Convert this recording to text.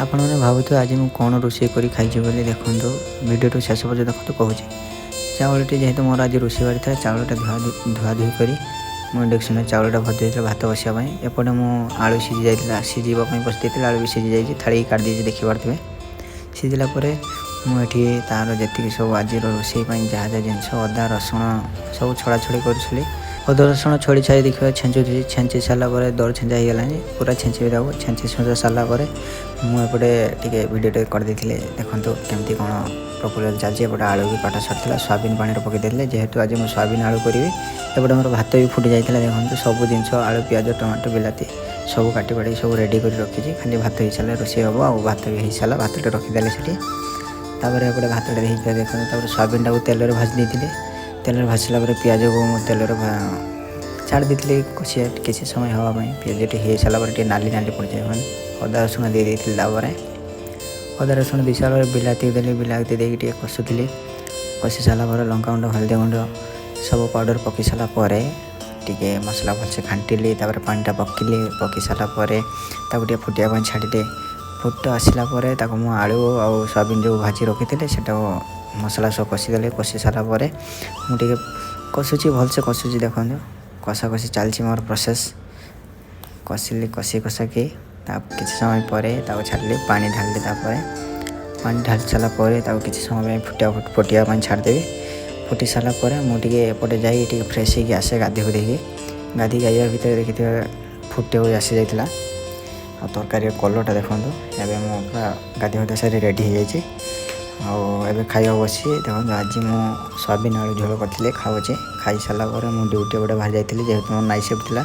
ଆପଣମାନେ ଭାବୁଥିବେ ଆଜି ମୁଁ କ'ଣ ରୋଷେଇ କରି ଖାଇଛି ବୋଲି ଦେଖନ୍ତୁ ଭିଡ଼ିଓରୁ ଶେଷ ପର୍ଯ୍ୟନ୍ତ ଦେଖନ୍ତୁ କହୁଛି। ଚାଉଳଟି ଯେହେତୁ ମୋର ଆଜି ରୋଷେଇ ବାରି ଥିଲା ଚାଉଳଟା ଧୁଆଧୁଇ କରି ମୁଁ ଇଣ୍ଡକ୍ସନରେ ଚାଉଳଟା ଭରି ଦେଇଥିଲି ଭାତ ବସିବା ପାଇଁ। ଏପଟେ ମୁଁ ଆଳୁ ସିଝି ଯାଇଥିଲା ସିଝିବା ପାଇଁ ବସି ଦେଇଥିଲି ଆଳୁ ବି ସିଝି ଯାଇଛି ଥାଳିକି କାଢ଼ି ଦେଇଛି ଦେଖିପାରୁଥିବେ। ସିଝିଲା ପରେ ମୁଁ ଏଠି ତା'ର ଯେତିକି ସବୁ ଆଜିର ରୋଷେଇ ପାଇଁ ଯାହା ଯାହା ଜିନିଷ ଅଦା ରସୁଣ ସବୁ ଛଡ଼ାଛଡ଼ି କରୁଥିଲି। ଅଦା ରସୁଣ ଛଡ଼ି ଛାଡ଼ି ଦେଖିବା ଛେଞ୍ଚୁଥିଲି ଛେଞ୍ଚି ସାରିଲା ପରେ ଦର ଛେଞ୍ଚା ହେଇଗଲାଣି ପୁରା ଛେଞ୍ଚି ଦେବାକୁ ଛେଞ୍ଚି ସୁଞ୍ଚା ସାରିଲା ପରେ ମୁଁ ଏପଟେ ଟିକେ ଭିଡ଼ିଓଟେ କରିଦେଇଥିଲି ଦେଖନ୍ତୁ କେମିତି କ'ଣ ପ୍ରକ୍ରିୟା ଚାଲିଛି। ଏପଟେ ଆଳୁ ବି କାଟା ସରିଥିଲା ସୋୟାବିନ୍ ପାଣିରେ ପକାଇ ଦେଇଥିଲେ ଯେହେତୁ ଆଜି ମୁଁ ସୋୟାବିନ୍ ଆଳୁ କରିବି। ଏପଟେ ମୋର ଭାତ ବି ଫୁଟି ଯାଇଥିଲା ଦେଖନ୍ତୁ ସବୁ ଜିନିଷ ଆଳୁ ପିଆଜ ଟମାଟୋ ବିଲାତି ସବୁ କାଟି ବାଡ଼ି ସବୁ ରେଡ଼ି କରି ରଖିଛି ଖାଲି ଭାତ ହେଇସାରିଲେ ରୋଷେଇ ହେବ ଆଉ ଭାତ ବି ହେଇସାରିଲା ଭାତଟେ ରଖିଦେଲେ ସେଠି। ତାପରେ ଏପଟେ ଭାତଟେ ହେଇଥିଲା ଦେଖନ୍ତୁ ତାପରେ ସୋୟାବିନ୍ଟାକୁ ତେଲରେ ଭାଜି ଦେଇଥିଲି। ତେଲରେ ଭାଜିଲା ପରେ ପିଆଜକୁ ମୁଁ ତେଲରେ ଛାଡ଼ି ଦେଇଥିଲି କିଛି ସମୟ ହେବା ପାଇଁ ପିଆଜଟି ହେଇସାରିଲା ପରେ ଟିକେ ନାଲି ନାଲି ପଡ଼ିଯାଏ ମାନେ ଅଦା ରସୁଣ ଦେଇଥିଲି। ତାପରେ ଅଦା ରସୁଣ ଦେଇ ସାରିଲା ପରେ ବିଲାତି ଦେଲି ବିଲାତି ଦେଇକି ଟିକେ କଷୁଥିଲି। କଷି ସାରିଲା ପରେ ଲଙ୍କାଗୁଣ୍ଡ ହଳଦୀ ଗୁଣ୍ଡ ସବୁ ପାଉଡ଼ର ପକାଇ ସାରିଲା ପରେ ଟିକେ ମସଲା ଭଲସେ ଘାଣ୍ଟିଲି। ତାପରେ ପାଣିଟା ପକାଇ ସାରିଲା ପରେ ତାକୁ ଟିକେ ଫୁଟିବା ପାଇଁ ଛାଡ଼ିଲି। ଫୁଟ ଆସିଲା ପରେ ତାକୁ ମୁଁ ଆଳୁ ଆଉ ସୋୟାବିନ୍ ଯେଉଁ ଭାଜି ରଖିଥିଲି ସେଟାକୁ ମସଲା ସବୁ କଷିଦେଲି। କଷି ସାରିଲା ପରେ ମୁଁ ଟିକେ କଷୁଛି ଭଲସେ କଷୁଛି ଦେଖନ୍ତୁ କଷାକଷି ଚାଲିଛି ମୋର ପ୍ରୋସେସ୍। କଷି କଷାକି ତା କିଛି ସମୟ ପରେ ତାକୁ ଛାଡ଼ିଲି ପାଣି ଢାଳିଲି। ତାପରେ ପାଣି ଢାଳି ସାରିଲା ପରେ ତାକୁ କିଛି ସମୟ ପାଇଁ ଫୁଟିବା ପାଇଁ ଛାଡ଼ିଦେବି। ଫୁଟି ସାରିଲା ପରେ ମୁଁ ଟିକେ ଏପଟେ ଯାଇ ଟିକେ ଫ୍ରେଶ୍ ହେଇକି ଆସେ ଗାଧେଇକି ଗାଇବା ଭିତରେ ଦେଖିଥିବା ଫୁଟି ଆସିଯାଇଥିଲା। ଆଉ ତରକାରୀର କଲର୍ଟା ଦେଖନ୍ତୁ ଏବେ ମୁଁ ପୁରା ଗାଧୋଇ ସାରି ରେଡ଼ି ହେଇଯାଇଛି। ଆଉ ଏବେ ଖାଇବାକୁ ବସି ଦେଖନ୍ତୁ ଆଜି ମୁଁ ସୋୟାବିନ୍ ଆଳୁ ଝୋଳ କରିଥିଲି ଖାଉଛି। ଖାଇସାରିଲା ପରେ ମୁଁ ଡ୍ୟୁଟି ଗୋଟେ ବାହାରି ଯାଇଥିଲି ଯେହେତୁ ମୋର ନାଇଟ୍ ସିଫ୍ଟ ଥିଲା।